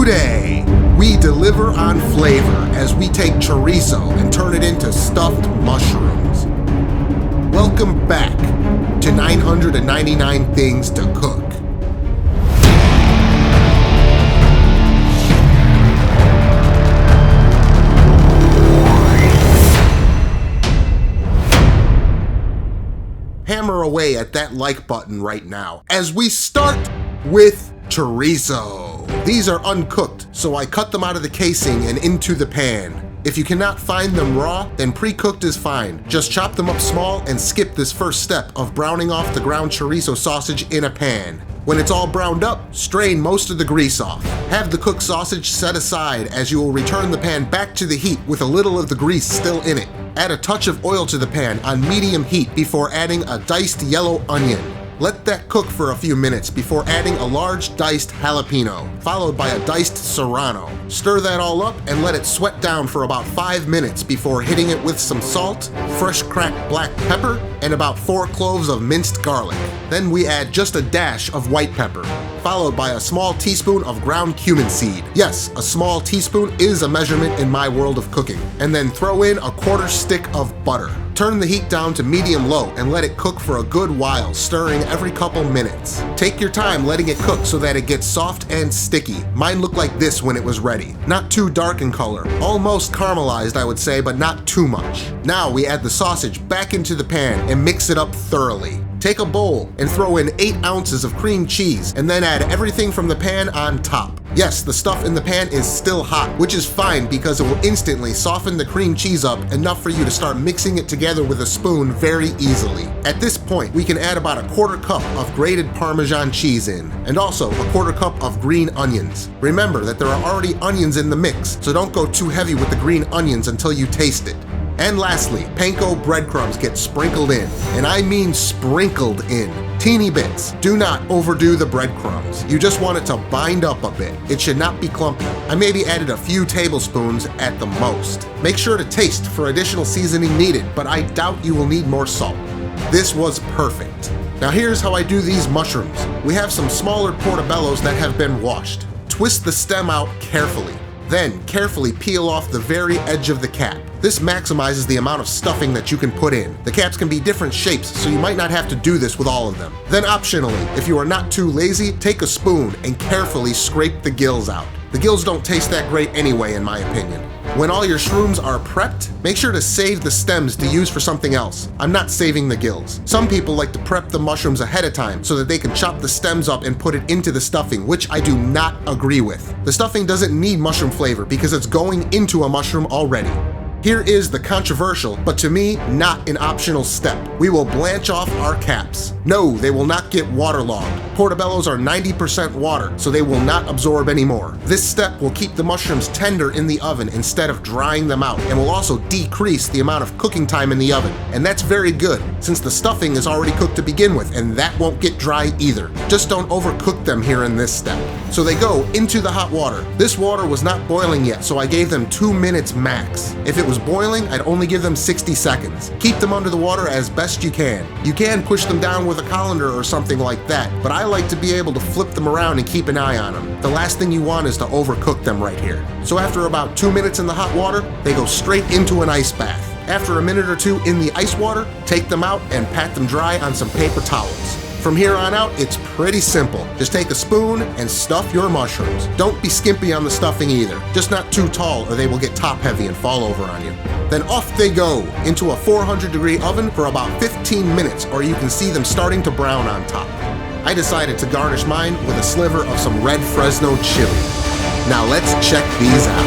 Today, we deliver on flavor as we take chorizo and turn it into stuffed mushrooms. Welcome back to 999 Things to Cook. Hammer away at that like button right now as we start with chorizo. These are uncooked, so I cut them out of the casing and into the pan. If you cannot find them raw, then pre-cooked is fine. Just chop them up small and skip this first step of browning off the ground chorizo sausage in a pan. When it's all browned up, strain most of the grease off. Have the cooked sausage set aside as you will return the pan back to the heat with a little of the grease still in it. Add a touch of oil to the pan on medium heat before adding a diced yellow onion. Let that cook for a few minutes before adding a large diced jalapeno, followed by a diced serrano. Stir that all up and let it sweat down for about 5 minutes before hitting it with some salt, fresh cracked black pepper, and about 4 cloves of minced garlic. Then we add just a dash of white pepper, followed by a small teaspoon of ground cumin seed. Yes, a small teaspoon is a measurement in my world of cooking. And then throw in a 1/4 stick of butter. Turn the heat down to medium-low and let it cook for a good while, stirring every couple minutes. Take your time letting it cook so that it gets soft and sticky. Mine looked like this when it was ready. Not too dark in color. Almost caramelized, I would say, but not too much. Now we add the sausage back into the pan and mix it up thoroughly. Take a bowl and throw in 8 ounces of cream cheese and then add everything from the pan on top. Yes, the stuff in the pan is still hot, which is fine because it will instantly soften the cream cheese up enough for you to start mixing it together with a spoon very easily. At this point, we can add about a 1/4 cup of grated Parmesan cheese in, and also a 1/4 cup of green onions. Remember that there are already onions in the mix, so don't go too heavy with the green onions until you taste it. And lastly, panko breadcrumbs get sprinkled in, and I mean sprinkled in. Teeny bits. Do not overdo the breadcrumbs. You just want it to bind up a bit. It should not be clumpy. I maybe added a few tablespoons at the most. Make sure to taste for additional seasoning needed, but I doubt you will need more salt. This was perfect. Now here's how I do these mushrooms. We have some smaller portobellos that have been washed. Twist the stem out carefully. Then carefully peel off the very edge of the cap. This maximizes the amount of stuffing that you can put in. The caps can be different shapes, so you might not have to do this with all of them. Then optionally, if you are not too lazy, take a spoon and carefully scrape the gills out. The gills don't taste that great anyway, in my opinion. When all your shrooms are prepped, make sure to save the stems to use for something else. I'm not saving the gills. Some people like to prep the mushrooms ahead of time so that they can chop the stems up and put it into the stuffing, which I do not agree with. The stuffing doesn't need mushroom flavor because it's going into a mushroom already. Here is the controversial, but to me, not an optional step. We will blanch off our caps. No, they will not get waterlogged. Portobellos are 90% water, so they will not absorb anymore. This step will keep the mushrooms tender in the oven instead of drying them out, and will also decrease the amount of cooking time in the oven. And that's very good, since the stuffing is already cooked to begin with, and that won't get dry either. Just don't overcook them here in this step. So they go into the hot water. This water was not boiling yet, so I gave them 2 minutes max. If it was boiling, I'd only give them 60 seconds. Keep them under the water as best you can. You can push them down with a colander or something like that, but I like to be able to flip them around and keep an eye on them. The last thing you want is to overcook them right here. So after about 2 minutes in the hot water, they go straight into an ice bath. After a minute or 2 in the ice water, take them out and pat them dry on some paper towels. From here on out, it's pretty simple. Just take a spoon and stuff your mushrooms. Don't be skimpy on the stuffing either. Just not too tall or they will get top heavy and fall over on you. Then off they go into a 400-degree oven for about 15 minutes, or you can see them starting to brown on top. I decided to garnish mine with a sliver of some red Fresno chili. Now let's check these out.